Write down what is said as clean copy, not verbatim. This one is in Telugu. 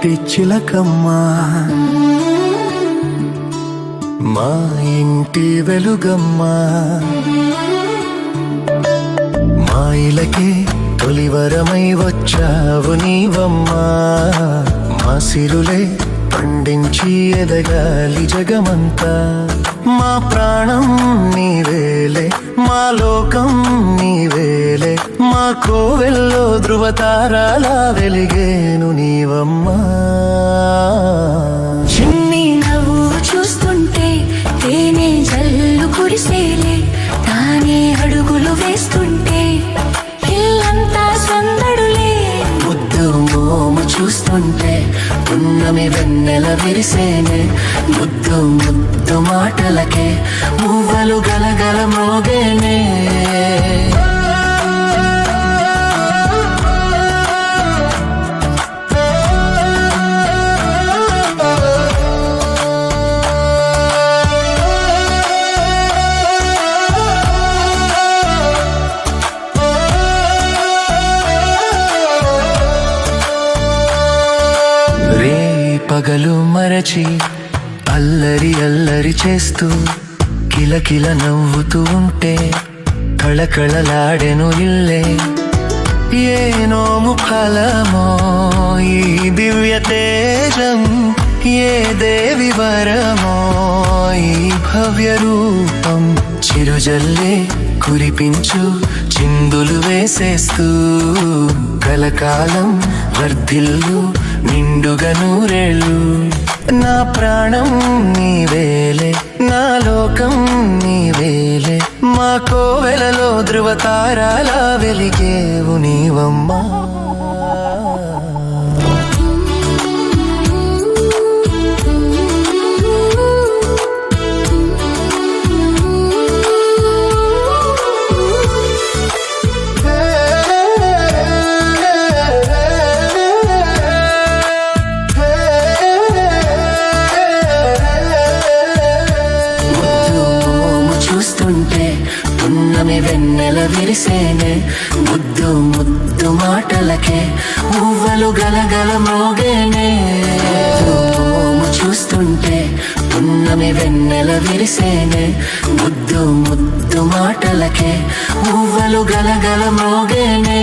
ఇంటి చిలకమ్మ, మా ఇంటి వెలుగమ్మ, మా ఇలకే తొలివరమై వచ్చావు నీవమ్మా. మా సిరులే పండించి ఎదగాలి జగమంతా. మా ప్రాణం నీవేలే, మా లోకం నీవేలే, మా కోవెల్లో ధృవతారాలా వెలిగేను నీవమ్మా. చిన్ని నవ్వు చూస్తుంటే తేనె జల్లు కురిసేలే, తానే అడుగులు వేస్తుంటే ఇల్లంతా సందడులే. ముద్దు మోము చూస్తుంటే పున్నమి వెన్నెల విరిసేనే, ముద్దు ముద్దు మాటలకే మువ్వలు గలగల మోగేనే. పగలు మరచి అల్లరి అల్లరి చేస్తూ కిలకిల నవ్వుతూ ఉంటే కళకళలాడెను ఇల్లే. ఏ నోము ఫలమో ఈ దివ్య తేజం, ఏ దేవి వరమో ఈ భవ్య రూపం. చిరుజల్లే కురిపించు చిందులు వేసేస్తూ కలకాలం వర్ధిల్లు నిండుగా నూరేళ్ళు. నా ప్రాణం నీవేలే, నా లోకం నీవేలే, మా కోవెలలో ధృవతారాలా వెలిగేవు నీవమ్మా. పున్నమి వెన్నెల విరిసేనే, ముద్దు ముద్దు మాటలకే మువ్వలు గలగల మోగేనే. మోము చూస్తుంటే పున్నమి వెన్నెల విరిసేనే, ముద్దు ముద్దు మాటలకే మువ్వలు గలగల మోగేనే.